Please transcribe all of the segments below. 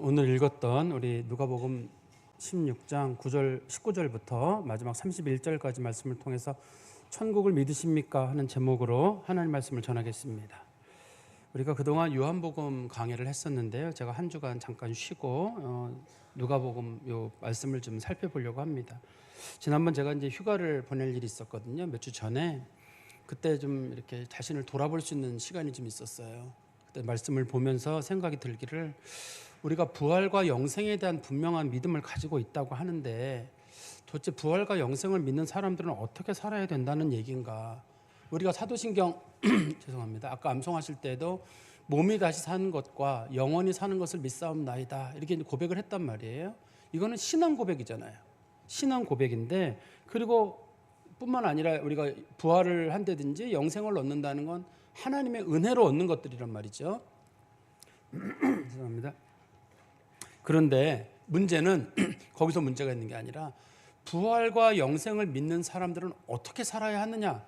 오늘 읽었던 우리 누가복음 16장 9절 19절부터 마지막 31절까지 말씀을 통해서 천국을 믿으십니까? 하는 제목으로 하나님 말씀을 전하겠습니다. 우리가 그동안 요한복음 강해를 했었는데요. 제가 한 주간 잠깐 쉬고 누가복음 요 말씀을 좀 살펴보려고 합니다. 지난번 제가 이제 휴가를 보낼 일이 있었거든요. 몇 주 전에. 그때 좀 이렇게 자신을 돌아볼 수 있는 시간이 좀 있었어요. 그때 말씀을 보면서 생각이 들기를 우리가 부활과 영생에 대한 분명한 믿음을 가지고 있다고 하는데 도대체 부활과 영생을 믿는 사람들은 어떻게 살아야 된다는 얘기인가. 우리가 사도신경 죄송합니다. 아까 암송하실 때도 몸이 다시 사는 것과 영원히 사는 것을 믿사옵나이다 이렇게 고백을 했단 말이에요. 이거는 신앙 고백이잖아요. 신앙 고백인데 그리고 뿐만 아니라 우리가 부활을 한다든지 영생을 얻는다는 건 하나님의 은혜로 얻는 것들이란 말이죠. 죄송합니다. 그런데 문제는 거기서 문제가 있는 게 아니라 부활과 영생을 믿는 사람들은 어떻게 살아야 하느냐.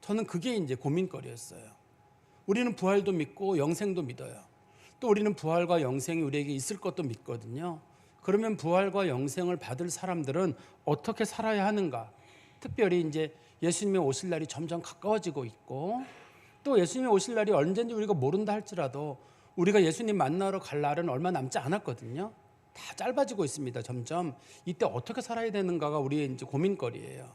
저는 그게 이제 고민거리였어요. 우리는 부활도 믿고 영생도 믿어요. 또 우리는 부활과 영생이 우리에게 있을 것도 믿거든요. 그러면 부활과 영생을 받을 사람들은 어떻게 살아야 하는가? 특별히 이제 예수님의 오실 날이 점점 가까워지고 있고 또 예수님의 오실 날이 언제인지 우리가 모른다 할지라도 우리가 예수님 만나러 갈 날은 얼마 남지 않았거든요. 다 짧아지고 있습니다. 점점 이때 어떻게 살아야 되는가가 우리의 이제 고민거리예요.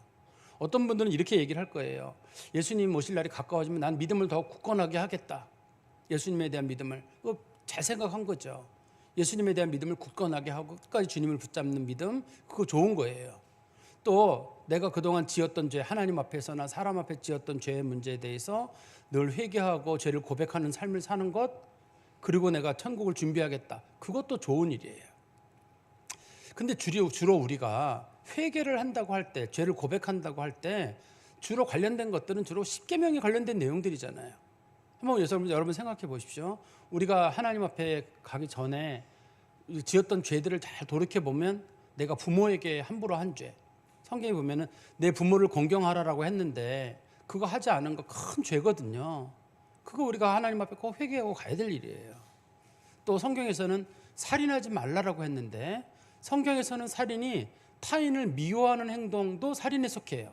어떤 분들은 이렇게 얘기를 할 거예요. 예수님 오실 날이 가까워지면 난 믿음을 더 굳건하게 하겠다. 예수님에 대한 믿음을 잘 생각한 거죠. 예수님에 대한 믿음을 굳건하게 하고 끝까지 주님을 붙잡는 믿음, 그거 좋은 거예요. 또 내가 그동안 지었던 죄, 하나님 앞에서나 사람 앞에 지었던 죄의 문제에 대해서 늘 회개하고 죄를 고백하는 삶을 사는 것, 그리고 내가 천국을 준비하겠다. 그것도 좋은 일이에요. 근데 주로 우리가 회개를 한다고 할 때, 죄를 고백한다고 할 때 주로 관련된 것들은 주로 십계명에 관련된 내용들이잖아요. 한번 여러분 생각해 보십시오. 우리가 하나님 앞에 가기 전에 지었던 죄들을 잘 돌이켜 보면 내가 부모에게 함부로 한 죄, 성경에 보면은 내 부모를 공경하라라고 했는데 그거 하지 않은 거 큰 죄거든요. 그거 우리가 하나님 앞에 꼭 회개하고 가야 될 일이에요. 또 성경에서는 살인하지 말라라고 했는데 성경에서는 살인이 타인을 미워하는 행동도 살인에 속해요.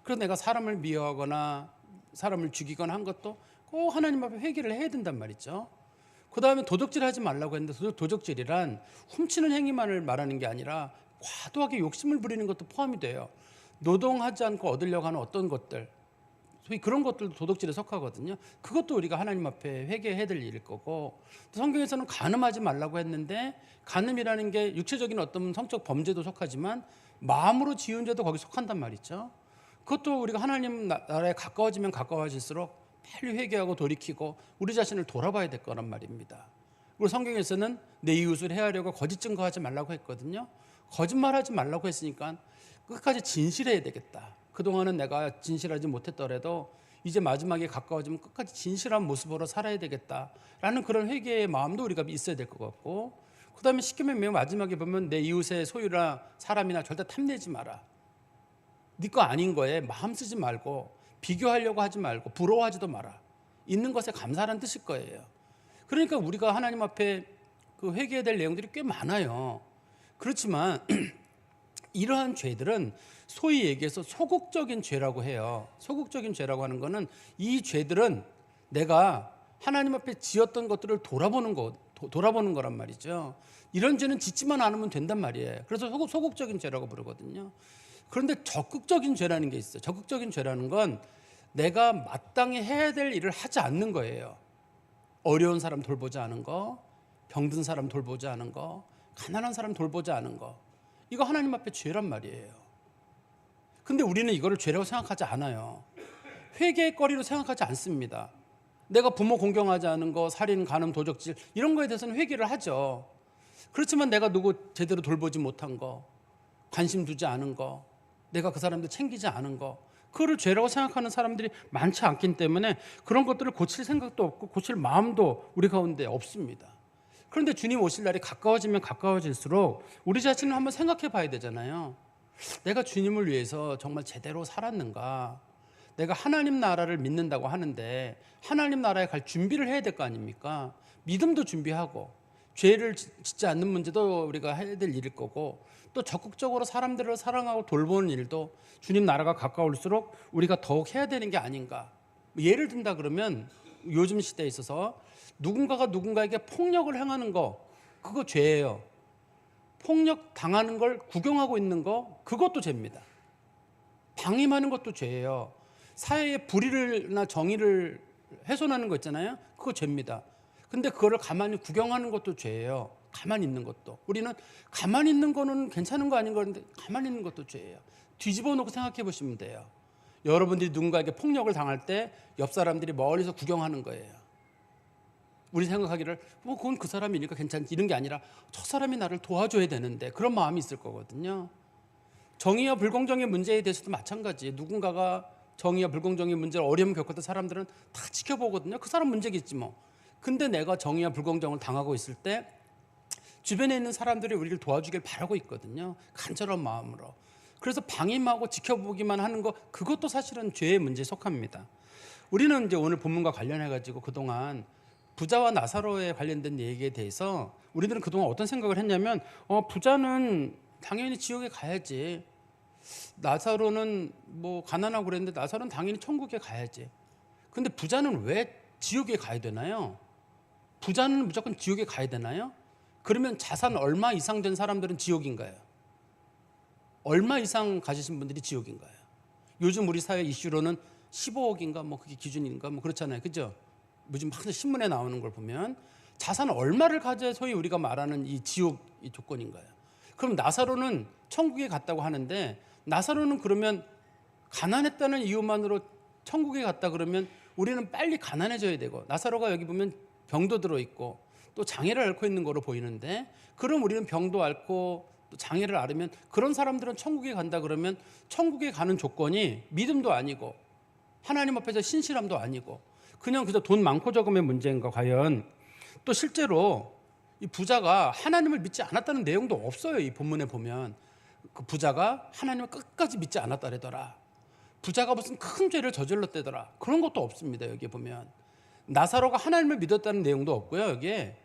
그래서 내가 사람을 미워하거나 사람을 죽이거나 한 것도 꼭 하나님 앞에 회개를 해야 된단 말이죠. 그 다음에 도적질하지 말라고 했는데 도적질이란 훔치는 행위만을 말하는 게 아니라 과도하게 욕심을 부리는 것도 포함이 돼요. 노동하지 않고 얻으려고 하는 어떤 것들, 소위 그런 것들도 도덕질에 속하거든요. 그것도 우리가 하나님 앞에 회개해야 될 일일 거고, 또 성경에서는 간음하지 말라고 했는데 간음이라는 게 육체적인 어떤 성적 범죄도 속하지만 마음으로 지은 죄도 거기 속한단 말이죠. 그것도 우리가 하나님 나라에 가까워지면 가까워질수록 빨리 회개하고 돌이키고 우리 자신을 돌아봐야 될 거란 말입니다. 그리고 성경에서는 내 이웃을 해하려고 거짓 증거하지 말라고 했거든요. 거짓말하지 말라고 했으니까 끝까지 진실해야 되겠다. 그동안은 내가 진실하지 못했더라도 이제 마지막에 가까워지면 끝까지 진실한 모습으로 살아야 되겠다라는 그런 회개의 마음도 우리가 있어야 될 것 같고, 그 다음에 십계명 맨 마지막에 보면 내 이웃의 소유나 사람이나 절대 탐내지 마라. 네 거 아닌 거에 마음 쓰지 말고 비교하려고 하지 말고 부러워하지도 마라. 있는 것에 감사하는 뜻일 거예요. 그러니까 우리가 하나님 앞에 그 회개해야 될 내용들이 꽤 많아요. 그렇지만 이러한 죄들은 소위 얘기해서 소극적인 죄라고 해요. 소극적인 죄라고 하는 거는 이 죄들은 내가 하나님 앞에 지었던 것들을 돌아보는 거란 말이죠. 이런 죄는 짓지만 않으면 된단 말이에요. 그래서 소극적인 죄라고 부르거든요. 그런데 적극적인 죄라는 게 있어요. 적극적인 죄라는 건 내가 마땅히 해야 될 일을 하지 않는 거예요. 어려운 사람 돌보지 않은 거, 병든 사람 돌보지 않은 거, 가난한 사람 돌보지 않은 거, 이거 하나님 앞에 죄란 말이에요. 근데 우리는 이거를 죄라고 생각하지 않아요. 회개의 거리로 생각하지 않습니다. 내가 부모 공경하지 않은 거, 살인, 간음, 도적질 이런 거에 대해서는 회개를 하죠. 그렇지만 내가 누구 제대로 돌보지 못한 거, 관심 두지 않은 거, 내가 그 사람들 챙기지 않은 거, 그거를 죄라고 생각하는 사람들이 많지 않기 때문에 그런 것들을 고칠 생각도 없고 고칠 마음도 우리 가운데 없습니다. 그런데 주님 오실 날이 가까워지면 가까워질수록 우리 자신을 한번 생각해 봐야 되잖아요. 내가 주님을 위해서 정말 제대로 살았는가? 내가 하나님 나라를 믿는다고 하는데 하나님 나라에 갈 준비를 해야 될 거 아닙니까? 믿음도 준비하고 죄를 짓지 않는 문제도 우리가 해야 될 일일 거고, 또 적극적으로 사람들을 사랑하고 돌보는 일도 주님 나라가 가까울수록 우리가 더욱 해야 되는 게 아닌가. 예를 든다 그러면 요즘 시대에 있어서 누군가가 누군가에게 폭력을 행하는 거, 그거 죄예요. 폭력 당하는 걸 구경하고 있는 거, 그것도 죄입니다. 방임하는 것도 죄예요. 사회의 불의나 정의를 훼손하는 거 있잖아요. 그거 죄입니다. 근데 그거를 가만히 구경하는 것도 죄예요. 가만히 있는 것도. 우리는 가만히 있는 거는 괜찮은 거 아닌 거는데 가만히 있는 것도 죄예요. 뒤집어 놓고 생각해 보시면 돼요. 여러분들이 누군가에게 폭력을 당할 때 옆 사람들이 멀리서 구경하는 거예요. 우리 생각하기를 뭐 그건 그 사람이니까 괜찮지 이런 게 아니라 저 사람이 나를 도와줘야 되는데 그런 마음이 있을 거거든요. 정의와 불공정의 문제에 대해서도 마찬가지. 누군가가 정의와 불공정의 문제를 어려움 겪었던 사람들은 다 지켜보거든요. 그 사람 문제겠지 뭐. 근데 내가 정의와 불공정을 당하고 있을 때 주변에 있는 사람들이 우리를 도와주길 바라고 있거든요. 간절한 마음으로. 그래서 방임하고 지켜보기만 하는 거, 그것도 사실은 죄의 문제에 속합니다. 우리는 이제 오늘 본문과 관련해 가지고 그동안 부자와 나사로에 관련된 얘기에 대해서 우리들은 그동안 어떤 생각을 했냐면 부자는 당연히 지옥에 가야지. 나사로는 뭐 가난하고 그랬는데 나사로는 당연히 천국에 가야지. 근데 부자는 왜 지옥에 가야 되나요? 부자는 무조건 지옥에 가야 되나요? 그러면 자산 얼마 이상 된 사람들은 지옥인가요? 얼마 이상 가지신 분들이 지옥인가요? 요즘 우리 사회 이슈로는 15억인가 뭐 그게 기준인가 뭐 그렇잖아요. 그죠? 요즘 항상 신문에 나오는 걸 보면 자산 얼마를 가져야 소위 우리가 말하는 이 지옥 이 조건인가요? 그럼 나사로는 천국에 갔다고 하는데 나사로는 그러면 가난했다는 이유만으로 천국에 갔다 그러면 우리는 빨리 가난해져야 되고, 나사로가 여기 보면 병도 들어있고 또 장애를 앓고 있는 거로 보이는데, 그럼 우리는 병도 앓고 또 장애를 앓으면 그런 사람들은 천국에 간다 그러면 천국에 가는 조건이 믿음도 아니고 하나님 앞에서 신실함도 아니고 그냥 그저 돈 많고 적음의 문제인가 과연? 또 실제로 이 부자가 하나님을 믿지 않았다는 내용도 없어요. 이 본문에 보면 그 부자가 하나님을 끝까지 믿지 않았다래더라. 부자가 무슨 큰 죄를 저질렀대더라. 그런 것도 없습니다. 여기 보면 나사로가 하나님을 믿었다는 내용도 없고요. 여기에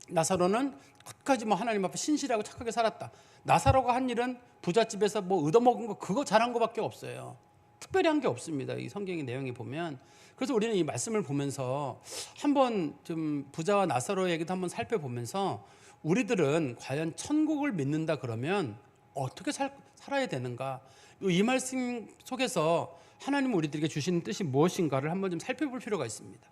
나사로는 끝까지 뭐 하나님 앞에 신실하고 착하게 살았다. 나사로가 한 일은 부잣집에서 뭐 얻어먹은 거 그거 잘한 거밖에 없어요. 특별히 한 게 없습니다. 이 성경의 내용에 보면. 그래서 우리는 이 말씀을 보면서 한번 좀 부자와 나사로의 얘기도 한번 살펴보면서 우리들은 과연 천국을 믿는다 그러면 어떻게 살아야 되는가? 이 말씀 속에서 하나님 우리들에게 주시는 뜻이 무엇인가를 한번 좀 살펴볼 필요가 있습니다.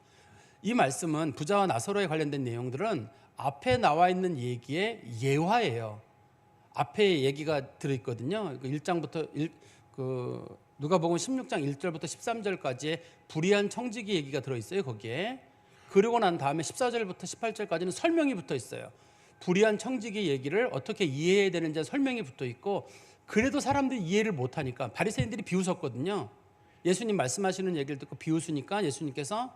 이 말씀은 부자와 나사로에 관련된 내용들은 앞에 나와 있는 얘기의 예화예요. 앞에 얘기가 들어있거든요. 1장부터 누가복음 16장 1절부터 13절까지의 불의한 청지기 얘기가 들어있어요. 거기에. 그러고 난 다음에 14절부터 18절까지는 설명이 붙어 있어요. 불의한 청지기 얘기를 어떻게 이해해야 되는지 설명이 붙어 있고, 그래도 사람들이 이해를 못하니까 바리새인들이 비웃었거든요. 예수님 말씀하시는 얘기를 듣고 비웃으니까 예수님께서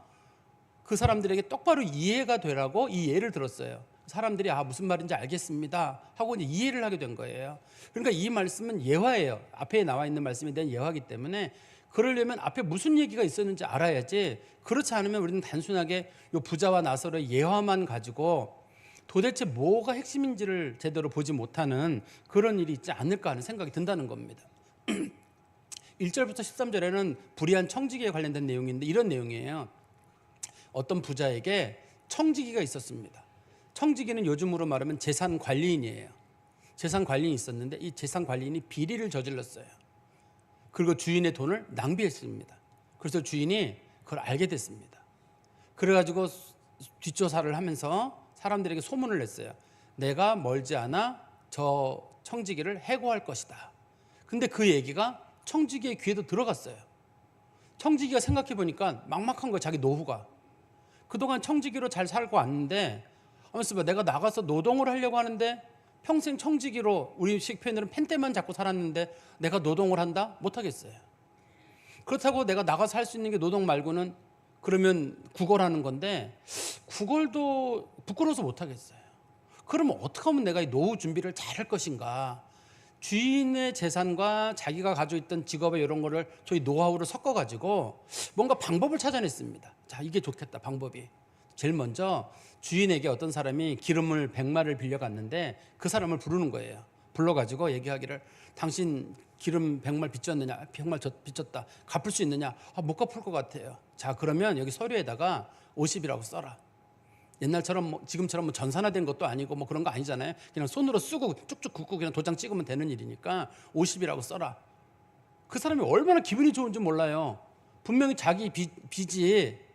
그 사람들에게 똑바로 이해가 되라고 이 예를 들었어요. 사람들이 무슨 말인지 알겠습니다 하고 이제 이해를 하게 된 거예요. 그러니까 이 말씀은 예화예요. 앞에 나와 있는 말씀에 대한 예화이기 때문에 그러려면 앞에 무슨 얘기가 있었는지 알아야지. 그렇지 않으면 우리는 단순하게 이 부자와 나사로의 예화만 가지고 도대체 뭐가 핵심인지를 제대로 보지 못하는 그런 일이 있지 않을까 하는 생각이 든다는 겁니다. 1절부터 13절에는 불의한 청지기에 관련된 내용인데 이런 내용이에요. 어떤 부자에게 청지기가 있었습니다. 청지기는 요즘으로 말하면 재산 관리인이에요. 재산 관리인이 있었는데 이 재산 관리인이 비리를 저질렀어요. 그리고 주인의 돈을 낭비했습니다. 그래서 주인이 그걸 알게 됐습니다. 그래가지고 뒷조사를 하면서 사람들에게 소문을 냈어요. 내가 멀지 않아 저 청지기를 해고할 것이다. 근데 그 얘기가 청지기의 귀에도 들어갔어요. 청지기가 생각해 보니까 막막한 거예요. 자기 노후가. 그동안 청지기로 잘 살고 왔는데 내가 나가서 노동을 하려고 하는데 평생 청지기로 우리식 표현으로는 펜대만 잡고 살았는데 내가 노동을 한다? 못하겠어요. 그렇다고 내가 나가서 할 수 있는 게 노동 말고는 그러면 구걸하는 건데 구걸도 부끄러워서 못하겠어요. 그러면 어떻게 하면 내가 이 노후 준비를 잘할 것인가? 주인의 재산과 자기가 가지고 있던 직업의 이런 거를 저희 노하우를 섞어가지고 뭔가 방법을 찾아냈습니다. 자, 이게 좋겠다 방법이. 제일 먼저 주인에게 어떤 사람이 기름을 100마를 빌려갔는데 그 사람을 부르는 거예요. 불러가지고 얘기하기를 당신 기름 100말 빚졌느냐? 100말 빚졌다. 갚을 수 있느냐? 못 갚을 것 같아요. 자, 그러면 여기 서류에다가 50이라고 써라. 옛날처럼 지금처럼 전산화된 것도 아니고 그런 거 아니잖아요. 그냥 손으로 쓰고 쭉쭉 긋고 그냥 도장 찍으면 되는 일이니까 50이라고 써라. 그 사람이 얼마나 기분이 좋은지 몰라요. 분명히 자기 빚이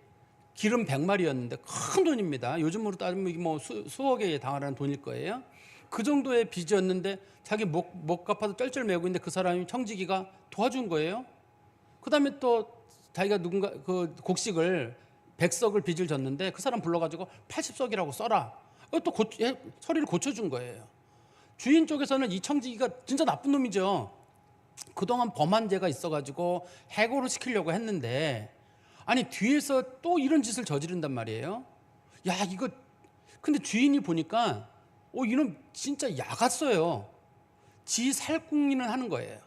기름 100마리였는데 큰 돈입니다. 요즘으로 따지면 이게 수억에 달하는 돈일 거예요. 그 정도의 빚이었는데 자기 못 갚아도 쩔쩔매고 있는데 그 사람이 청지기가 도와준 거예요. 그다음에 또 자기가 누군가 그 곡식을 100석을 빚을 졌는데 그 사람 불러가지고 80석이라고 써라. 또 서류를 고쳐준 거예요. 주인 쪽에서는 이 청지기가 진짜 나쁜 놈이죠. 그동안 범한 죄가 있어가지고 해고를 시키려고 했는데 아니 뒤에서 또 이런 짓을 저지른단 말이에요. 야 이거 근데 주인이 보니까 이놈 진짜 야갔어요. 지 살궁리는 하는 거예요.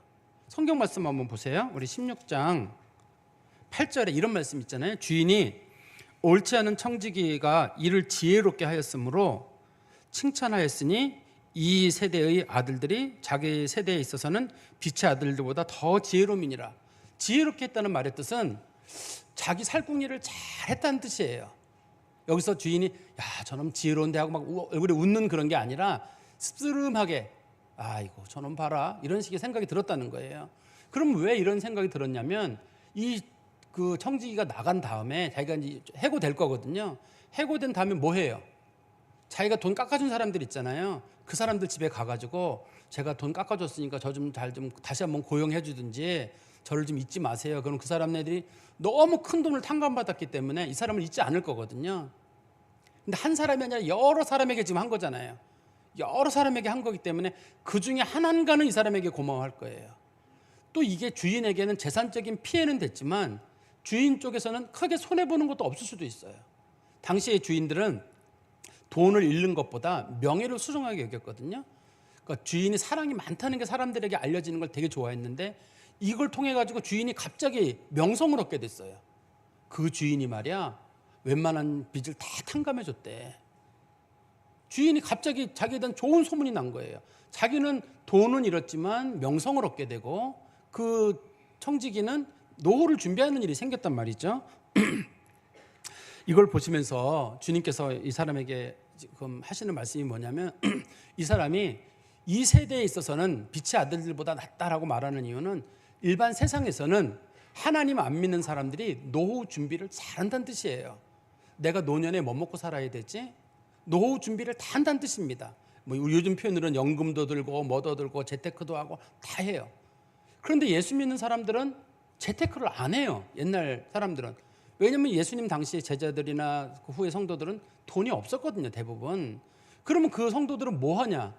성경 말씀 한번 보세요. 우리 16장 8절에 이런 말씀 있잖아요. 주인이 옳지 않은 청지기가 이를 지혜롭게 하였으므로 칭찬하였으니 이 세대의 아들들이 자기 세대에 있어서는 빛의 아들들보다 더 지혜로움이니라. 지혜롭게 했다는 말의 뜻은 자기 살궁리를 잘했다는 뜻이에요. 여기서 주인이 야 저놈 지혜로운데 하고 막 얼굴에 웃는 그런 게 아니라 씁쓸하게 아이고 저놈 봐라 이런 식의 생각이 들었다는 거예요. 그럼 왜 이런 생각이 들었냐면 그 청지기가 나간 다음에 자기가 이제 해고될 거거든요. 해고된 다음에 뭐 해요? 자기가 돈 깎아준 사람들 있잖아요. 그 사람들 집에 가가지고 제가 돈 깎아줬으니까 저 좀 다시 한번 고용해 주든지 저를 좀 잊지 마세요. 그럼 그 사람들이 너무 큰 돈을 탕감받았기 때문에 이 사람을 잊지 않을 거거든요. 근데 한 사람이 아니라 여러 사람에게 지금 한 거잖아요. 여러 사람에게 한 거기 때문에 그 중에 하나인가는 이 사람에게 고마워할 거예요. 또 이게 주인에게는 재산적인 피해는 됐지만 주인 쪽에서는 크게 손해보는 것도 없을 수도 있어요. 당시의 주인들은 돈을 잃는 것보다 명예를 소중하게 여겼거든요. 그러니까 주인이 사랑이 많다는 게 사람들에게 알려지는 걸 되게 좋아했는데 이걸 통해 가지고 주인이 갑자기 명성을 얻게 됐어요. 그 주인이 말이야 웬만한 빚을 다 탕감해 줬대. 주인이 갑자기 자기에 대한 좋은 소문이 난 거예요. 자기는 돈은 잃었지만 명성을 얻게 되고 그 청지기는 노후를 준비하는 일이 생겼단 말이죠. 이걸 보시면서 주님께서 이 사람에게 지금 하시는 말씀이 뭐냐면 이 사람이 이 세대에 있어서는 빛의 아들들보다 낫다라고 말하는 이유는 일반 세상에서는 하나님 안 믿는 사람들이 노후 준비를 잘한다는 뜻이에요. 내가 노년에 뭐 먹고 살아야 되지? 노후 준비를 다 한다는 뜻입니다. 우리 요즘 표현으로는 연금도 들고 뭐도 들고 재테크도 하고 다 해요. 그런데 예수 믿는 사람들은 재테크를 안 해요. 옛날 사람들은. 왜냐하면 예수님 당시의 제자들이나 그 후의 성도들은 돈이 없었거든요. 대부분. 그러면 그 성도들은 뭐 하냐?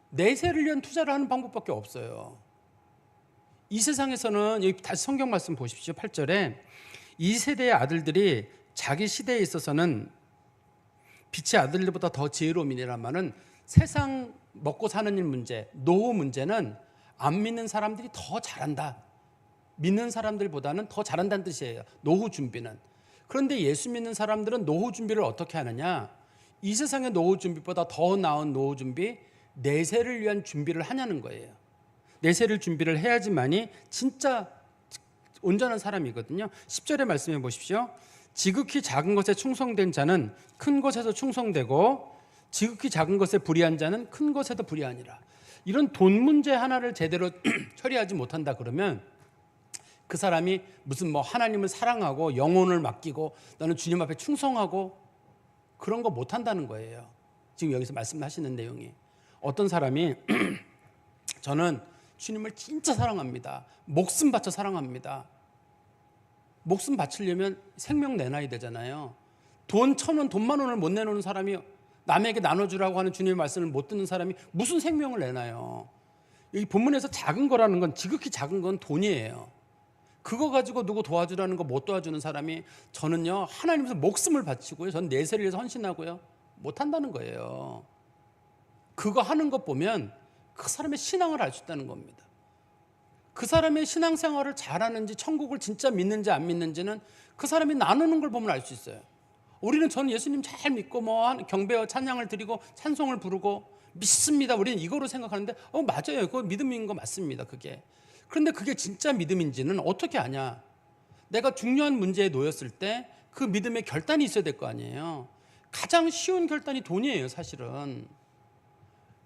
내세를 위한 투자를 하는 방법밖에 없어요. 이 세상에서는 여기 다시 성경 말씀 보십시오. 8절에 이 세대의 아들들이 자기 시대에 있어서는 빛의 아들들보다 더 지혜로움이라는 말은 세상 먹고 사는 일 문제, 노후 문제는 안 믿는 사람들이 더 잘한다. 믿는 사람들보다는 더 잘한다는 뜻이에요. 노후 준비는. 그런데 예수 믿는 사람들은 노후 준비를 어떻게 하느냐? 이 세상의 노후 준비보다 더 나은 노후 준비, 내세를 위한 준비를 하냐는 거예요. 내세를 준비를 해야지만이 진짜 온전한 사람이거든요. 10절의 말씀해 보십시오. 지극히 작은 것에 충성된 자는 큰 것에도 충성되고 지극히 작은 것에 불의한 자는 큰 것에도 불의하니라. 이런 돈 문제 하나를 제대로 처리하지 못한다 그러면 그 사람이 무슨 하나님을 사랑하고 영혼을 맡기고 너는 주님 앞에 충성하고 그런 거 못한다는 거예요. 지금 여기서 말씀하시는 내용이. 어떤 사람이 저는 주님을 진짜 사랑합니다. 목숨 바쳐 사랑합니다. 목숨 바치려면 생명 내놔야 되잖아요. 돈 1,000원, 돈 10,000원을 못 내놓는 사람이 남에게 나눠주라고 하는 주님의 말씀을 못 듣는 사람이 무슨 생명을 내놔요. 이 본문에서 작은 거라는 건 지극히 작은 건 돈이에요. 그거 가지고 누구 도와주라는 거 못 도와주는 사람이 저는요 하나님께서 목숨을 바치고요. 전 내세를 위해서 헌신하고요. 못한다는 거예요. 그거 하는 것 보면 그 사람의 신앙을 알 수 있다는 겁니다. 그 사람의 신앙생활을 잘하는지 천국을 진짜 믿는지 안 믿는지는 그 사람이 나누는 걸 보면 알 수 있어요. 저는 예수님 잘 믿고 뭐 경배와 찬양을 드리고 찬송을 부르고 믿습니다. 우리는 이거로 생각하는데 맞아요. 그거 믿음인 거 맞습니다. 그게. 그런데 그게 진짜 믿음인지는 어떻게 아냐? 내가 중요한 문제에 놓였을 때 그 믿음의 결단이 있어야 될 거 아니에요. 가장 쉬운 결단이 돈이에요, 사실은.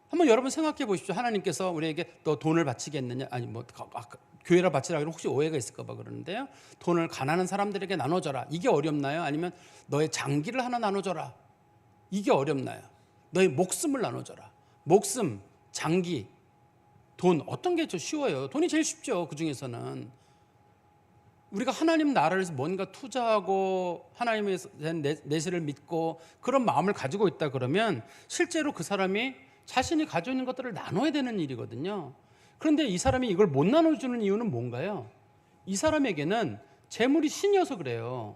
한번 여러분 생각해 보십시오. 하나님께서 우리에게 너 돈을 바치겠느냐? 아니 교회라 바치라 그러면 혹시 오해가 있을까 봐 그러는데요. 돈을 가난한 사람들에게 나눠줘라. 이게 어렵나요? 아니면 너의 장기를 하나 나눠줘라. 이게 어렵나요? 너의 목숨을 나눠줘라. 목숨, 장기, 돈 어떤 게 더 쉬워요? 돈이 제일 쉽죠. 그 중에서는. 우리가 하나님 나라를 위해서 뭔가 투자하고 하나님의 내세를 믿고 그런 마음을 가지고 있다 그러면 실제로 그 사람이 자신이 가지고 있는 것들을 나눠야 되는 일이거든요. 그런데 이 사람이 이걸 못 나눠주는 이유는 뭔가요? 이 사람에게는 재물이 신이어서 그래요.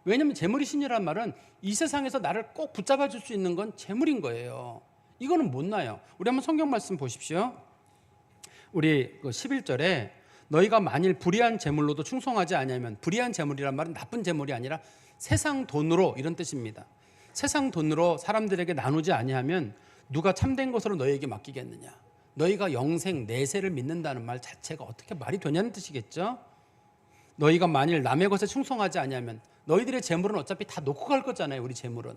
왜냐하면 재물이 신이란 말은 이 세상에서 나를 꼭 붙잡아 줄 수 있는 건 재물인 거예요. 이거는 못 나요. 우리 한번 성경 말씀 보십시오. 우리 11절에 너희가 만일 불의한 재물로도 충성하지 아니하면, 불의한 재물이란 말은 나쁜 재물이 아니라 세상 돈으로 이런 뜻입니다. 세상 돈으로 사람들에게 나누지 아니하면 누가 참된 것으로 너희에게 맡기겠느냐. 너희가 영생 내세를 믿는다는 말 자체가 어떻게 말이 되냐는 뜻이겠죠. 너희가 만일 남의 것에 충성하지 아니하면, 너희들의 재물은 어차피 다 놓고 갈 거잖아요. 우리 재물은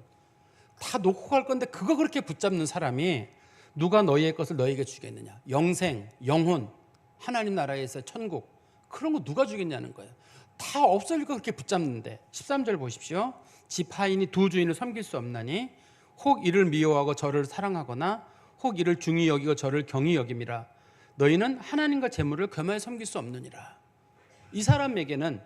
다 놓고 갈 건데 그거 그렇게 붙잡는 사람이 누가 너희의 것을 너희에게 주겠느냐. 영생, 영혼, 하나님 나라에서 천국, 그런 거 누가 주겠냐는 거예요. 다 없어질 거 그렇게 붙잡는데. 13절 보십시오. 집 하인이 두 주인을 섬길 수 없나니 혹 이를 미워하고 저를 사랑하거나 혹 이를 중히 여기고 저를 경히 여김이라. 너희는 하나님과 재물을 겸하여 섬길 수 없느니라. 이 사람에게는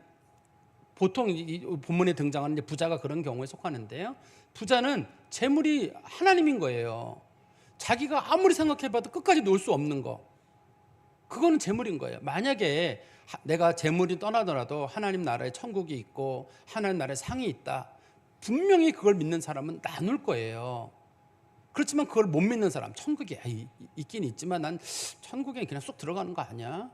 보통 이 본문에 등장하는 부자가 그런 경우에 속하는데요. 부자는 재물이 하나님인 거예요. 자기가 아무리 생각해봐도 끝까지 놓을 수 없는 거, 그거는 재물인 거예요. 만약에 내가 재물이 떠나더라도 하나님 나라에 천국이 있고 하나님 나라에 상이 있다, 분명히 그걸 믿는 사람은 나눌 거예요. 그렇지만 그걸 못 믿는 사람, 천국이 있긴 있지만 난 천국에 그냥 쏙 들어가는 거 아니야?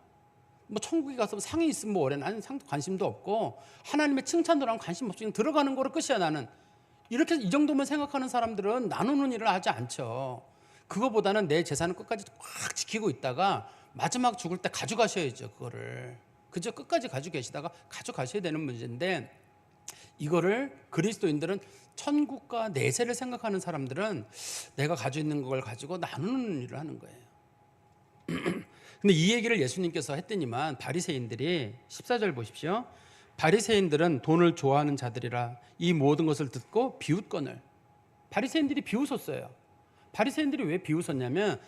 뭐 천국에 가서 상이 있으면 뭐래, 나는 상도 관심도 없고 하나님의 칭찬도 나는 관심 없이 그냥 들어가는 거로 끝이야 나는. 이렇게 이 정도만 생각하는 사람들은 나누는 일을 하지 않죠. 그거보다는 내 재산을 끝까지 꽉 지키고 있다가 마지막 죽을 때 가져가셔야죠. 그거를 그저 끝까지 가지고 계시다가 가져가셔야 되는 문제인데, 이거를 그리스도인들은 천국과 내세를 생각하는 사람들은 내가 가지고 있는 걸 가지고 나누는 일을 하는 거예요. 근데 이 얘기를 예수님께서 했더니만 바리새인들이, 14절 보십시오. 바리새인들은 돈을 좋아하는 자들이라 이 모든 것을 듣고 비웃거늘. 바리새인들이 비웃었어요. 바리새인들이 왜 비웃었냐면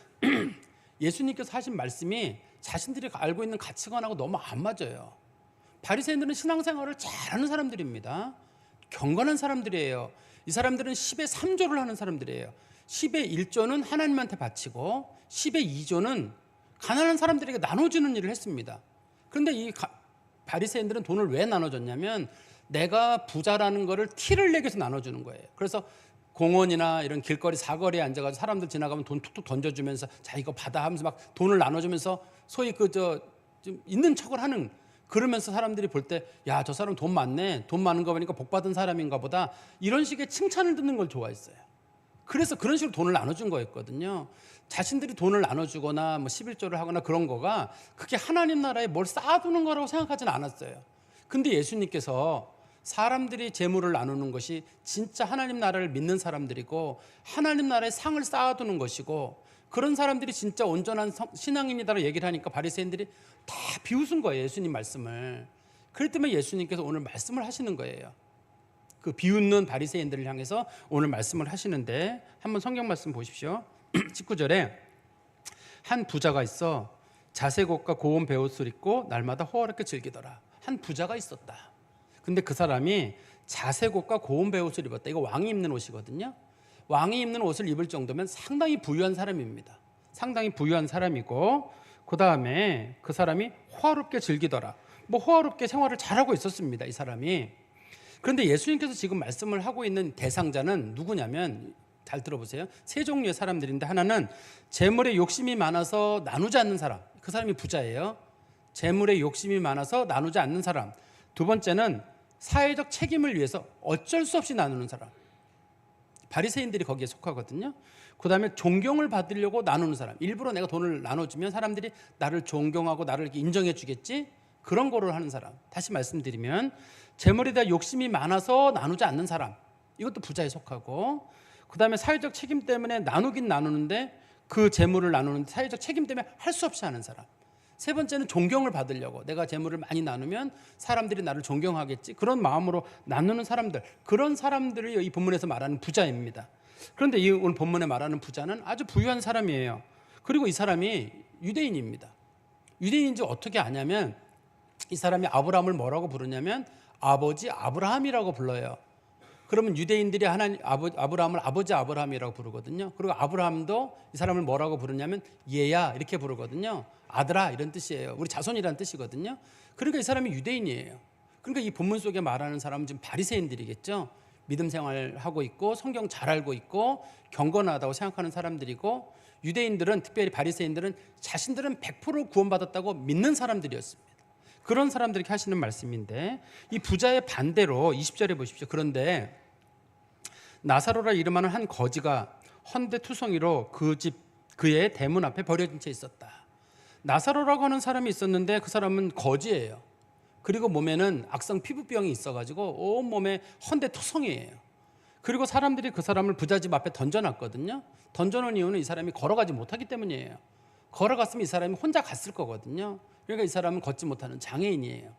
예수님께서 하신 말씀이 자신들이 알고 있는 가치관하고 너무 안 맞아요. 바리새인들은 신앙생활을 잘하는 사람들입니다. 경건한 사람들이에요. 이 사람들은 10의 3조를 하는 사람들이에요. 10의 1조는 하나님한테 바치고 10의 2조는 가난한 사람들에게 나눠주는 일을 했습니다. 그런데 이 바리새인들은 돈을 왜 나눠줬냐면 내가 부자라는 거를 티를 내기 위해서 나눠주는 거예요. 그래서 공원이나 이런 길거리 사거리에 앉아가지고 사람들 지나가면 돈 툭툭 던져주면서 자 이거 받아 하면서 막 돈을 나눠주면서 소위 좀 있는 척을 하는, 그러면서 사람들이 볼 때 야 저 사람 돈 많네, 돈 많은 거 보니까 복 받은 사람인가 보다, 이런 식의 칭찬을 듣는 걸 좋아했어요. 그래서 그런 식으로 돈을 나눠준 거였거든요. 자신들이 돈을 나눠주거나 뭐 11조를 하거나 그런 거가 그게 하나님 나라에 뭘 쌓아두는 거라고 생각하지는 않았어요. 근데 예수님께서 사람들이 재물을 나누는 것이 진짜 하나님 나라를 믿는 사람들이고 하나님 나라에 상을 쌓아두는 것이고, 그런 사람들이 진짜 온전한 신앙인이다라고 얘기를 하니까 바리새인들이 다 비웃은 거예요. 예수님 말씀을. 그렇기 때문에 예수님께서 오늘 말씀을 하시는 거예요. 그 비웃는 바리새인들을 향해서 오늘 말씀을 하시는데, 한번 성경 말씀 보십시오. 19절에 한 부자가 있어 자색 옷과 고운 베옷을 입고 날마다 호화롭게 즐기더라. 한 부자가 있었다. 근데 그 사람이 자색 옷과 고운 베옷을 입었다. 이거 왕이 입는 옷이거든요. 왕이 입는 옷을 입을 정도면 상당히 부유한 사람입니다. 상당히 부유한 사람이고, 그 다음에 그 사람이 호화롭게 즐기더라. 뭐 호화롭게 생활을 잘하고 있었습니다, 이 사람이. 그런데 예수님께서 지금 말씀을 하고 있는 대상자는 누구냐면, 잘 들어보세요. 세 종류의 사람들인데, 하나는 재물에 욕심이 많아서 나누지 않는 사람, 그 사람이 부자예요. 재물에 욕심이 많아서 나누지 않는 사람. 두 번째는 사회적 책임을 위해서 어쩔 수 없이 나누는 사람. 바리새인들이 거기에 속하거든요. 그다음에 존경을 받으려고 나누는 사람. 일부러 내가 돈을 나눠주면 사람들이 나를 존경하고 나를 이렇게 인정해 주겠지. 그런 거를 하는 사람. 다시 말씀드리면 재물에 대한 욕심이 많아서 나누지 않는 사람. 이것도 부자에 속하고, 그다음에 사회적 책임 때문에 나누긴 나누는데 그 재물을 나누는 사회적 책임 때문에 할 수 없이 하는 사람. 세 번째는 존경을 받으려고, 내가 재물을 많이 나누면 사람들이 나를 존경하겠지, 그런 마음으로 나누는 사람들, 그런 사람들을 이 본문에서 말하는 부자입니다. 그런데 이 오늘 본문에 말하는 부자는 아주 부유한 사람이에요. 그리고 이 사람이 유대인입니다. 유대인인지 어떻게 아냐면 이 사람이 아브라함을 뭐라고 부르냐면 아버지 아브라함이라고 불러요. 그러면 유대인들이 아브라함을 아버지 아브라함이라고 부르거든요. 그리고 아브라함도 이 사람을 뭐라고 부르냐면 얘야 이렇게 부르거든요. 아들아 이런 뜻이에요. 우리 자손이라는 뜻이거든요. 그러니까 이 사람이 유대인이에요. 그러니까 이 본문 속에 말하는 사람은 지금 바리새인들이겠죠. 믿음 생활하고 있고 성경 잘 알고 있고 경건하다고 생각하는 사람들이고, 유대인들은, 특별히 바리새인들은 자신들은 100% 구원받았다고 믿는 사람들이었습니다. 그런 사람들에게 하시는 말씀인데, 이 부자의 반대로 20절에 보십시오. 그런데 나사로라 이름하는 한 거지가 헌데투성이로 그의 대문 앞에 버려진 채 있었다. 나사로라고 하는 사람이 있었는데 그 사람은 거지예요. 그리고 몸에는 악성 피부병이 있어가지고 온 몸에 헌데투성이에요. 그리고 사람들이 그 사람을 부잣집 앞에 던져놨거든요. 던져놓은 이유는 이 사람이 걸어가지 못하기 때문이에요. 걸어갔으면 이 사람이 혼자 갔을 거거든요. 그러니까 이 사람은 걷지 못하는 장애인이에요.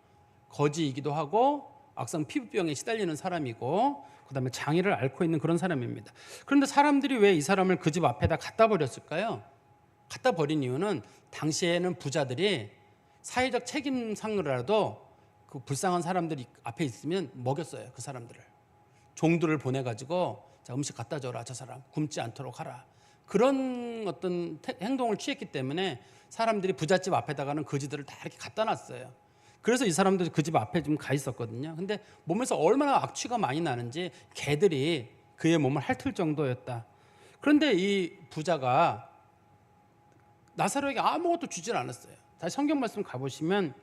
거지이기도 하고 악성 피부병에 시달리는 사람이고, 그다음에 장애를 앓고 있는 그런 사람입니다. 그런데 사람들이 왜 이 사람을 그 집 앞에다 갖다 버렸을까요? 갖다 버린 이유는 당시에는 부자들이 사회적 책임상으로라도 그 불쌍한 사람들이 앞에 있으면 먹였어요. 그 사람들을 종들을 보내가지고 자, 음식 갖다 줘라, 저 사람 굶지 않도록 하라, 그런 어떤 행동을 취했기 때문에 사람들이 부잣집 앞에다가는 거지들을 다 이렇게 갖다 놨어요. 그래서 이 사람도 그 집 앞에 좀 가 있었거든요. 근데 몸에서 얼마나 악취가 많이 나는지 개들이 그의 몸을 핥을 정도였다. 그런데 이 부자가 나사로에게 아무것도 주질 않았어요. 다시 성경 말씀 가보시면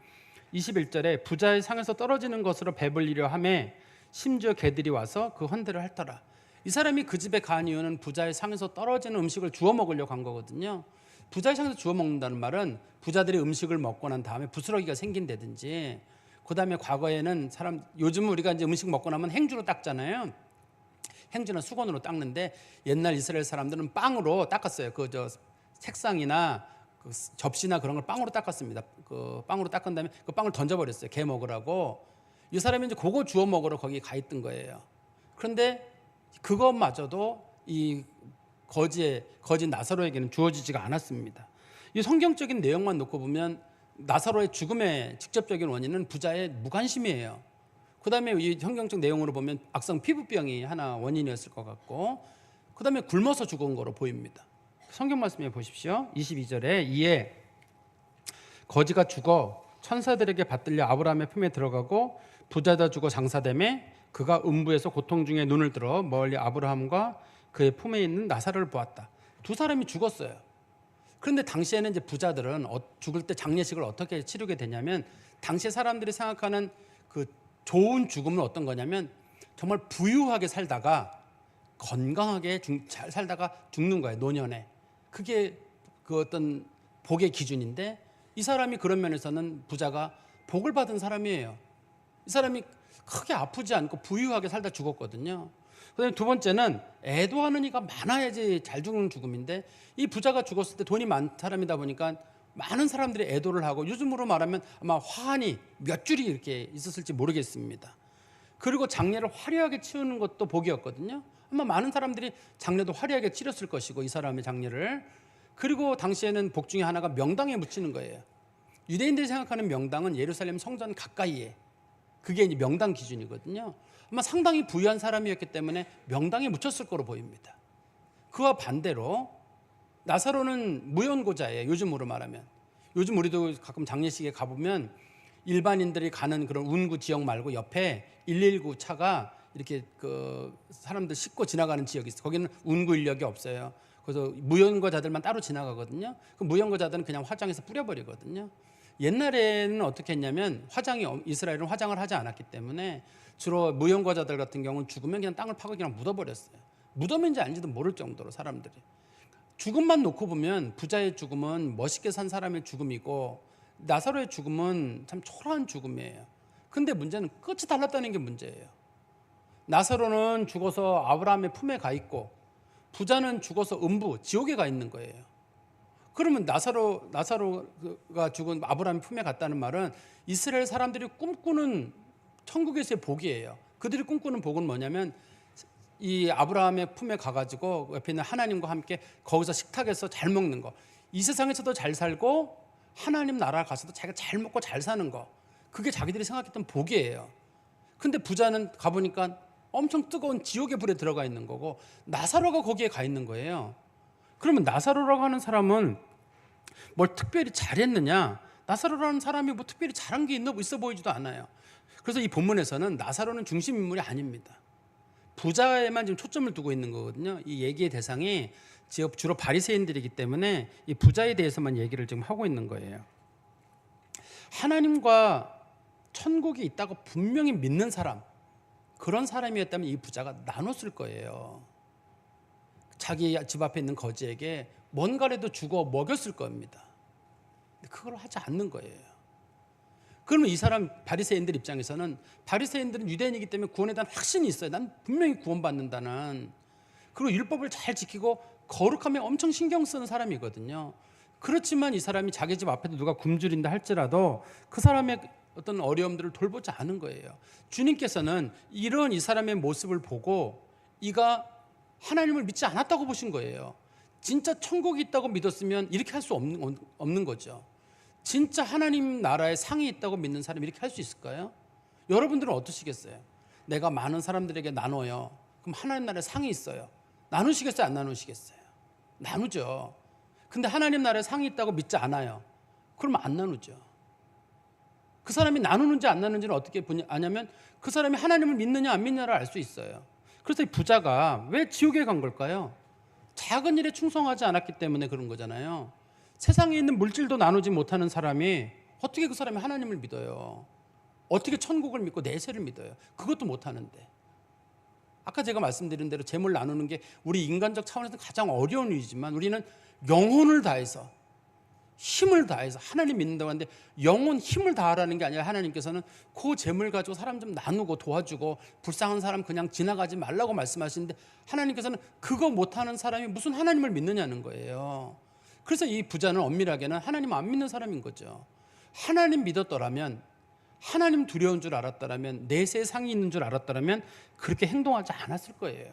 21절에 부자의 상에서 떨어지는 것으로 배불리려 하매 심지어 개들이 와서 그 헌대를 핥더라. 이 사람이 그 집에 간 이유는 부자의 상에서 떨어지는 음식을 주워 먹으려고 한 거거든요. 부자의 상에서 주워 먹는다는 말은 부자들이 음식을 먹고 난 다음에 부스러기가 생긴다든지, 그다음에 과거에는 요즘 우리가 이제 음식 먹고 나면 행주로 닦잖아요. 행주나 수건으로 닦는데 옛날 이스라엘 사람들은 빵으로 닦았어요. 색상이나 그 접시나 그런 걸 빵으로 닦았습니다. 그 빵으로 닦은 다음에 그 빵을 던져버렸어요. 개 먹으라고. 이 사람이 이제 그거 주워 먹으러 거기 가 있던 거예요. 그런데 그것마저도 이 거지 나사로에게는 주어지지가 않았습니다. 이 성경적인 내용만 놓고 보면 나사로의 죽음의 직접적인 원인은 부자의 무관심이에요. 그 다음에 이 성경적 내용으로 보면 악성 피부병이 하나 원인이었을 것 같고, 그 다음에 굶어서 죽은 거로 보입니다. 성경 말씀해 보십시오. 22절에 이에 거지가 죽어 천사들에게 받들려 아브라함의 품에 들어가고 부자다 죽어 장사되매 그가 음부에서 고통 중에 눈을 들어 멀리 아브라함과 그의 품에 있는 나사로를 보았다. 두 사람이 죽었어요. 그런데 당시에는 이제 부자들은 죽을 때 장례식을 어떻게 치르게 되냐면, 당시 사람들이 생각하는 그 좋은 죽음은 어떤 거냐면 정말 부유하게 살다가 건강하게 잘 살다가 죽는 거예요. 노년에. 그게 그 어떤 복의 기준인데, 이 사람이 그런 면에서는 부자가 복을 받은 사람이에요. 이 사람이 크게 아프지 않고 부유하게 살다 죽었거든요. 그다음에 두 번째는 애도하는 이가 많아야지 잘 죽는 죽음인데, 이 부자가 죽었을 때 돈이 많은 사람이다 보니까 많은 사람들이 애도를 하고, 요즘으로 말하면 아마 화환이 몇 줄이 이렇게 있었을지 모르겠습니다. 그리고 장례를 화려하게 치르는 것도 복이었거든요. 아마 많은 사람들이 장례도 화려하게 치렀을 것이고, 이 사람의 장례를. 그리고 당시에는 복 중에 하나가 명당에 묻히는 거예요. 유대인들이 생각하는 명당은 예루살렘 성전 가까이에, 그게 이제 명당 기준이거든요. 아마 상당히 부유한 사람이었기 때문에 명당에 묻혔을 거로 보입니다. 그와 반대로 나사로는 무연고자예요. 요즘으로 말하면. 요즘 우리도 가끔 장례식에 가보면 일반인들이 가는 그런 운구 지역 말고 옆에 119 차가 이렇게 그 사람들 싣고 지나가는 지역이 있어요. 거기는 운구 인력이 없어요. 그래서 무연고자들만 따로 지나가거든요. 그 무연고자들은 그냥 화장해서 뿌려버리거든요. 옛날에는 어떻게 했냐면 이스라엘은 화장을 하지 않았기 때문에 주로 무용과자들 같은 경우는 죽으면 그냥 땅을 파고 그냥 묻어버렸어요. 무덤인지 아닌지도 모를 정도로 사람들이. 죽음만 놓고 보면 부자의 죽음은 멋있게 산 사람의 죽음이고 나사로의 죽음은 참 초라한 죽음이에요. 근데 문제는 끝이 달랐다는 게 문제예요. 나사로는 죽어서 아브라함의 품에 가 있고 부자는 죽어서 지옥에 가 있는 거예요. 그러면 나사로가 죽은 아브라함의 품에 갔다는 말은 이스라엘 사람들이 꿈꾸는 천국에서의 복이에요. 그들이 꿈꾸는 복은 뭐냐면 이 아브라함의 품에 가가지고 옆에 있는 하나님과 함께 거기서 식탁에서 잘 먹는 거, 이 세상에서도 잘 살고 하나님 나라 가서도 자기가 잘 먹고 잘 사는 거, 그게 자기들이 생각했던 복이에요. 근데 부자는 가보니까 엄청 뜨거운 지옥의 불에 들어가 있는 거고 나사로가 거기에 가 있는 거예요. 그러면 나사로라고 하는 사람은 뭘 특별히 잘했느냐? 나사로라는 사람이 뭐 특별히 잘한 게 있어 보이지도 않아요. 그래서 이 본문에서는 나사로는 중심 인물이 아닙니다. 부자에만 지금 초점을 두고 있는 거거든요. 이 얘기의 대상이 주로 바리새인들이기 때문에 이 부자에 대해서만 얘기를 지금 하고 있는 거예요. 하나님과 천국이 있다고 분명히 믿는 사람, 그런 사람이었다면 이 부자가 나눴을 거예요. 자기 집 앞에 있는 거지에게 뭔가라도 주고 먹였을 겁니다. 근데 그걸 하지 않는 거예요. 그러면 이 사람 바리새인들 입장에서는, 바리새인들은 유대인이기 때문에 구원에 대한 확신이 있어요. 난 분명히 구원받는다는. 그리고 율법을 잘 지키고 거룩함에 엄청 신경 쓰는 사람이거든요. 그렇지만 이 사람이 자기 집 앞에도 누가 굶주린다 할지라도 그 사람의 어떤 어려움들을 돌보지 않은 거예요. 주님께서는 이런 이 사람의 모습을 보고 이가 하나님을 믿지 않았다고 보신 거예요. 진짜 천국이 있다고 믿었으면 이렇게 할 수 없는 거죠. 진짜 하나님 나라에 상이 있다고 믿는 사람이 이렇게 할 수 있을까요? 여러분들은 어떠시겠어요? 내가 많은 사람들에게 나눠요. 그럼 하나님 나라에 상이 있어요. 나누시겠어요? 안 나누시겠어요? 나누죠. 근데 하나님 나라에 상이 있다고 믿지 않아요. 그러면 안 나누죠. 그 사람이 나누는지 안 나누는지는 어떻게 아냐면 그 사람이 하나님을 믿느냐 안 믿느냐를 알 수 있어요. 그래서 이 부자가 왜 지옥에 간 걸까요? 작은 일에 충성하지 않았기 때문에 그런 거잖아요. 세상에 있는 물질도 나누지 못하는 사람이 어떻게 그 사람이 하나님을 믿어요? 어떻게 천국을 믿고 내세를 믿어요? 그것도 못하는데. 아까 제가 말씀드린 대로 재물 나누는 게 우리 인간적 차원에서 가장 어려운 일이지만 우리는 영혼을 다해서, 힘을 다해서 하나님 믿는다고 하는데, 영혼 힘을 다하라는 게 아니라 하나님께서는 그 재물 가지고 사람 좀 나누고 도와주고 불쌍한 사람 그냥 지나가지 말라고 말씀하시는데, 하나님께서는 그거 못하는 사람이 무슨 하나님을 믿느냐는 거예요. 그래서 이 부자는 엄밀하게는 하나님 안 믿는 사람인 거죠. 하나님 믿었더라면, 하나님 두려운 줄 알았더라면, 내세에 상이 있는 줄 알았더라면 그렇게 행동하지 않았을 거예요.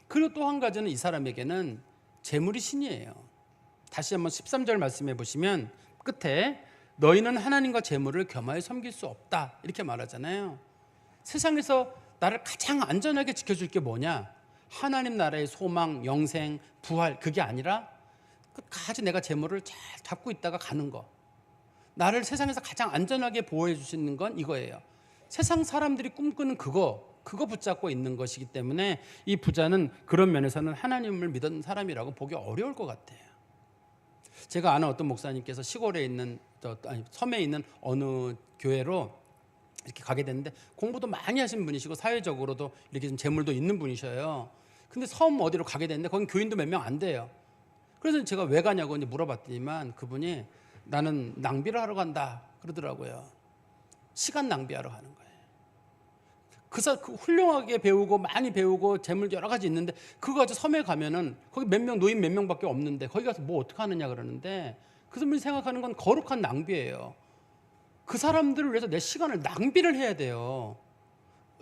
그리고 또 한 가지는 이 사람에게는 재물이 신이에요. 다시 한번 13절 말씀해 보시면 끝에 너희는 하나님과 재물을 겸하여 섬길 수 없다 이렇게 말하잖아요. 세상에서 나를 가장 안전하게 지켜줄 게 뭐냐? 하나님 나라의 소망, 영생, 부활, 그게 아니라 끝까지 내가 재물을 잘 잡고 있다가 가는 거. 나를 세상에서 가장 안전하게 보호해 주시는 건 이거예요. 세상 사람들이 꿈꾸는 그거 붙잡고 있는 것이기 때문에 이 부자는 그런 면에서는 하나님을 믿는 사람이라고 보기 어려울 것 같아요. 제가 아는 어떤 목사님께서 시골에 있는 섬에 있는 어느 교회로 이렇게 가게 됐는데, 공부도 많이 하신 분이시고 사회적으로도 이렇게 좀 재물도 있는 분이셔요. 근데 섬 어디로 가게 됐는데 거긴 교인도 몇 명 안 돼요. 그래서 제가 왜 가냐고 이제 물어봤더니만 그분이 나는 낭비를 하러 간다 그러더라고요. 시간 낭비하러 가는 거예요. 그 훌륭하게 배우고 많이 배우고 재물 여러 가지 있는데 그거 가지고 섬에 가면은 거기 노인 몇 명밖에 없는데 거기 가서 뭐 어떻게 하느냐 그러는데, 그 사람이 생각하는 건 거룩한 낭비예요. 그 사람들을 위해서 내 시간을 낭비를 해야 돼요.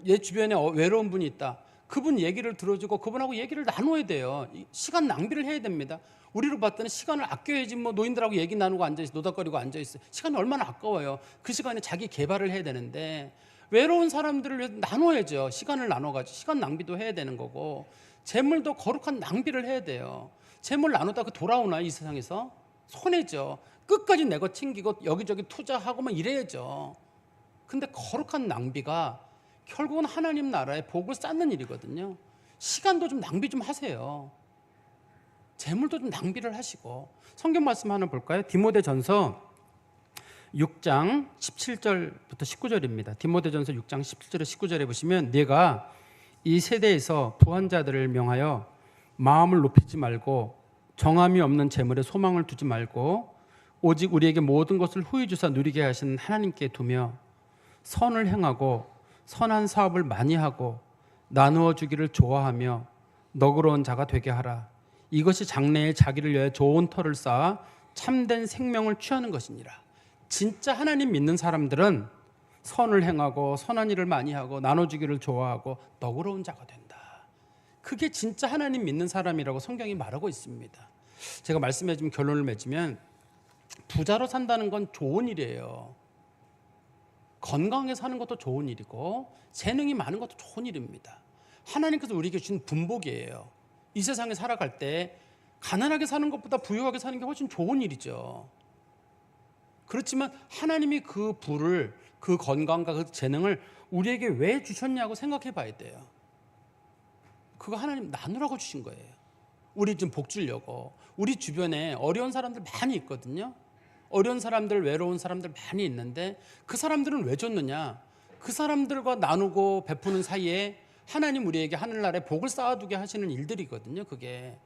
얘 주변에 외로운 분이 있다. 그분 얘기를 들어주고 그분하고 얘기를 나눠야 돼요. 시간 낭비를 해야 됩니다. 우리로 봤더니 시간을 아껴야지, 뭐 노인들하고 얘기 나누고 앉아있어, 노닥거리고 앉아있어. 시간이 얼마나 아까워요. 그 시간에 자기 개발을 해야 되는데 외로운 사람들을 위해서 나눠야죠. 시간을 나눠가지고 시간 낭비도 해야 되는 거고, 재물도 거룩한 낭비를 해야 돼요. 재물 나누다가 돌아오나 이 세상에서? 손해죠. 끝까지 내 것 챙기고 여기저기 투자하고만 이래야죠. 근데 거룩한 낭비가 결국은 하나님 나라의 복을 쌓는 일이거든요. 시간도 좀 낭비 좀 하세요. 재물도 좀 낭비를 하시고. 성경 말씀 하나 볼까요? 디모데전서 6장 17절부터 19절입니다. 디모데전서 6장 17절에 19절에 보시면 네가 이 세대에서 부한 자들을 명하여 마음을 높이지 말고 정함이 없는 재물에 소망을 두지 말고 오직 우리에게 모든 것을 후히 주사 누리게 하시는 하나님께 두며 선을 행하고 선한 사업을 많이 하고 나누어 주기를 좋아하며 너그러운 자가 되게 하라. 이것이 장래에 자기를 위하여 좋은 터를 쌓아 참된 생명을 취하는 것이니라. 진짜 하나님 믿는 사람들은 선을 행하고 선한 일을 많이 하고 나눠주기를 좋아하고 너그러운 자가 된다. 그게 진짜 하나님 믿는 사람이라고 성경이 말하고 있습니다. 제가 말씀해 준 결론을 맺으면 부자로 산다는 건 좋은 일이에요. 건강하게 사는 것도 좋은 일이고 재능이 많은 것도 좋은 일입니다. 하나님께서 우리에게 주신 분복이에요. 이 세상에 살아갈 때 가난하게 사는 것보다 부유하게 사는 게 훨씬 좋은 일이죠. 그렇지만 하나님이 그 부를, 그 건강과 그 재능을 우리에게 왜 주셨냐고 생각해 봐야 돼요. 그거 하나님 나누라고 주신 거예요. 우리 좀 복 주려고. 우리 주변에 어려운 사람들 많이 있거든요. 어려운 사람들, 외로운 사람들 많이 있는데 그 사람들은 왜 줬느냐? 그 사람들과 나누고 베푸는 사이에 하나님 우리에게 하늘나라에 복을 쌓아두게 하시는 일들이거든요. 그게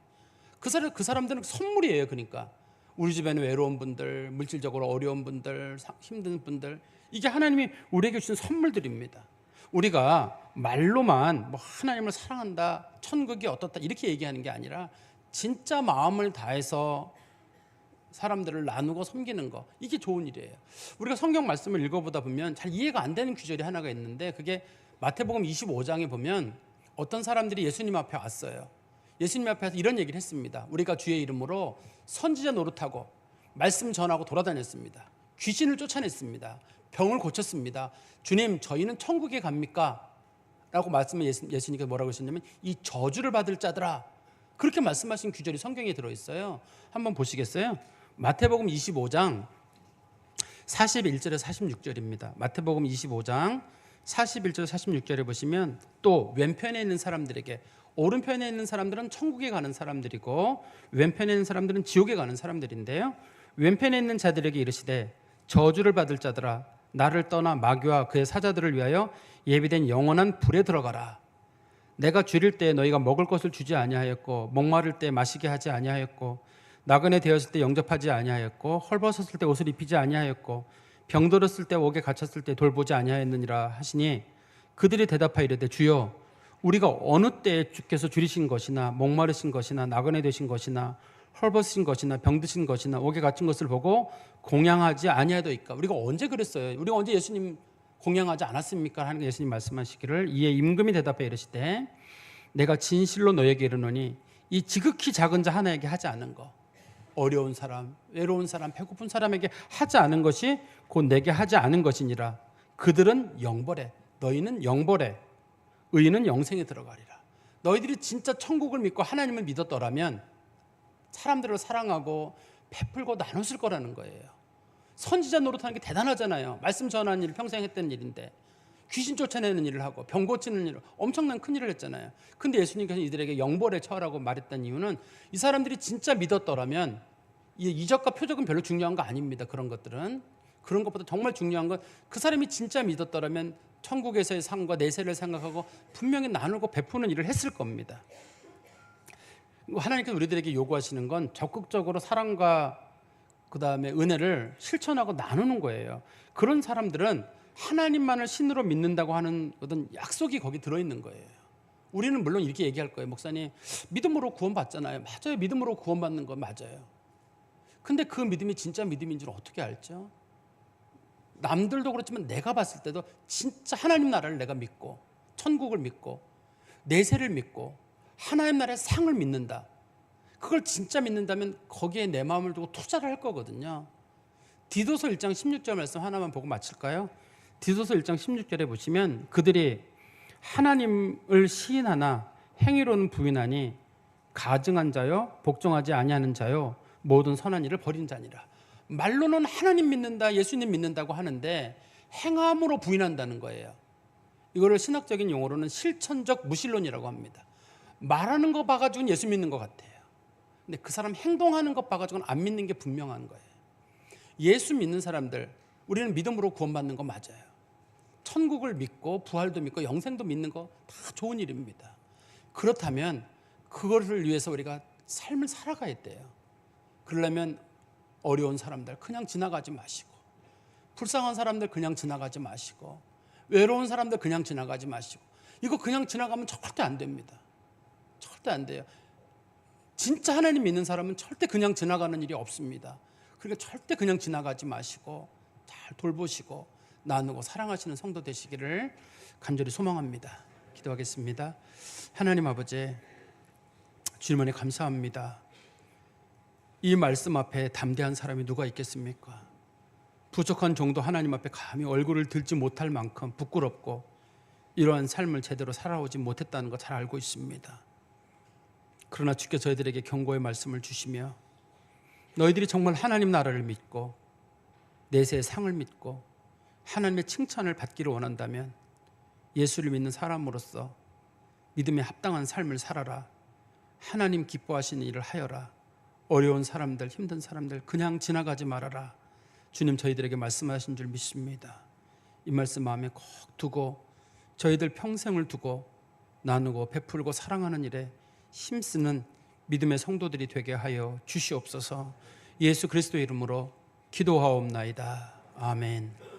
그 사람들은 선물이에요. 그러니까 우리 주변에 외로운 분들, 물질적으로 어려운 분들, 힘든 분들, 이게 하나님이 우리에게 주신 선물들입니다. 우리가 말로만 뭐 하나님을 사랑한다, 천국이 어떻다 이렇게 얘기하는 게 아니라 진짜 마음을 다해서 사람들을 나누고 섬기는 거, 이게 좋은 일이에요. 우리가 성경 말씀을 읽어보다 보면 잘 이해가 안 되는 구절이 하나가 있는데 그게 마태복음 25장에 보면 어떤 사람들이 예수님 앞에 왔어요. 예수님 앞에서 이런 얘기를 했습니다. 우리가 주의 이름으로 선지자 노릇하고 말씀 전하고 돌아다녔습니다. 귀신을 쫓아냈습니다. 병을 고쳤습니다. 주님, 저희는 천국에 갑니까? 라고 말씀을 예수님께서 뭐라고 하셨냐면 이 저주를 받을 자들아, 그렇게 말씀하신 구절이 성경에 들어있어요. 한번 보시겠어요? 마태복음 25장 41절에서 46절입니다. 마태복음 25장 41절 46절에 보시면 또 왼편에 있는 사람들에게, 오른편에 있는 사람들은 천국에 가는 사람들이고 왼편에 있는 사람들은 지옥에 가는 사람들인데요. 왼편에 있는 자들에게 이르시되 저주를 받을 자들아, 나를 떠나 마귀와 그의 사자들을 위하여 예비된 영원한 불에 들어가라. 내가 줄일 때 너희가 먹을 것을 주지 아니하였고 목마를 때 마시게 하지 아니하였고 나그네 되었을 때 영접하지 아니하였고 헐벗었을 때 옷을 입히지 아니하였고 병들었을 때 옥에 갇혔을 때 돌보지 아니하였느니라 하시니 그들이 대답하여 이르되 주여 우리가 어느 때에 주께서 줄이신 것이나 목마르신 것이나 나그네 되신 것이나 헐벗으신 것이나 병드신 것이나 옥에 갇힌 것을 보고 공양하지 아니하도이까. 우리가 언제 그랬어요? 우리가 언제 예수님 공양하지 않았습니까? 하는 예수님 말씀하시기를 이에 임금이 대답해 이르시되 내가 진실로 너에게 이르노니 이 지극히 작은 자 하나에게 하지 않은 거, 어려운 사람, 외로운 사람, 배고픈 사람에게 하지 않은 것이 곧 내게 하지 않은 것이니라. 그들은 영벌에, 너희는 영벌에, 의인은 영생에 들어가리라. 너희들이 진짜 천국을 믿고 하나님을 믿었더라면 사람들을 사랑하고 베풀고 나눴을 거라는 거예요. 선지자 노릇하는 게 대단하잖아요. 말씀 전하는 일 평생 했던 일인데 귀신 쫓아내는 일을 하고 병 고치는 일을, 엄청난 큰 일을 했잖아요. 근데 예수님께서 이들에게 영벌에 처하라고 말했던 이유는 이 사람들이 진짜 믿었더라면, 이적과 표적은 별로 중요한 거 아닙니다. 그런 것들은. 그런 것보다 정말 중요한 건 그 사람이 진짜 믿었더라면 천국에서의 상과 내세를 생각하고 분명히 나누고 베푸는 일을 했을 겁니다. 하나님께서 우리들에게 요구하시는 건 적극적으로 사랑과 그 다음에 은혜를 실천하고 나누는 거예요. 그런 사람들은 하나님만을 신으로 믿는다고 하는 어떤 약속이 거기 들어있는 거예요. 우리는 물론 이렇게 얘기할 거예요. 목사님, 믿음으로 구원받잖아요. 맞아요. 믿음으로 구원받는 건 맞아요. 근데 그 믿음이 진짜 믿음인 줄 어떻게 알죠? 남들도 그렇지만 내가 봤을 때도 진짜 하나님 나라를 내가 믿고 천국을 믿고 내세를 믿고 하나님 나라의 상을 믿는다. 그걸 진짜 믿는다면 거기에 내 마음을 두고 투자를 할 거거든요. 디도서 1장 16절 말씀 하나만 보고 마칠까요? 디도서 1장 16절에 보시면 그들이 하나님을 시인하나 행위로는 부인하니 가증한 자요 복종하지 아니하는 자요 모든 선한 일을 버린 자니라. 말로는 하나님 믿는다, 예수님 믿는다고 하는데 행함으로 부인한다는 거예요. 이거를 신학적인 용어로는 실천적 무신론이라고 합니다. 말하는 거 봐가지고는 예수 믿는 것 같아요. 근데 그 사람 행동하는 것 봐가지고는 안 믿는 게 분명한 거예요. 예수 믿는 사람들, 우리는 믿음으로 구원받는 거 맞아요. 천국을 믿고 부활도 믿고 영생도 믿는 거 다 좋은 일입니다. 그렇다면 그것을 위해서 우리가 삶을 살아가야 돼요. 그러려면 어려운 사람들 그냥 지나가지 마시고, 불쌍한 사람들 그냥 지나가지 마시고, 외로운 사람들 그냥 지나가지 마시고, 이거 그냥 지나가면 절대 안 됩니다. 절대 안 돼요. 진짜 하나님 믿는 사람은 절대 그냥 지나가는 일이 없습니다. 그러니까 절대 그냥 지나가지 마시고 잘 돌보시고 나누고 사랑하시는 성도 되시기를 간절히 소망합니다. 기도하겠습니다. 하나님 아버지, 주님 안에 감사합니다. 이 말씀 앞에 담대한 사람이 누가 있겠습니까? 부족한 종도 하나님 앞에 감히 얼굴을 들지 못할 만큼 부끄럽고 이러한 삶을 제대로 살아오지 못했다는 거 잘 알고 있습니다. 그러나 주께서 저희들에게 경고의 말씀을 주시며 너희들이 정말 하나님 나라를 믿고 내세의 상을 믿고 하나님의 칭찬을 받기를 원한다면 예수를 믿는 사람으로서 믿음에 합당한 삶을 살아라. 하나님 기뻐하시는 일을 하여라. 어려운 사람들, 힘든 사람들 그냥 지나가지 말아라. 주님 저희들에게 말씀하신 줄 믿습니다. 이 말씀 마음에 꼭 두고 저희들 평생을 두고 나누고 베풀고 사랑하는 일에 힘쓰는 믿음의 성도들이 되게 하여 주시옵소서. 예수 그리스도의 이름으로 기도하옵나이다. 아멘.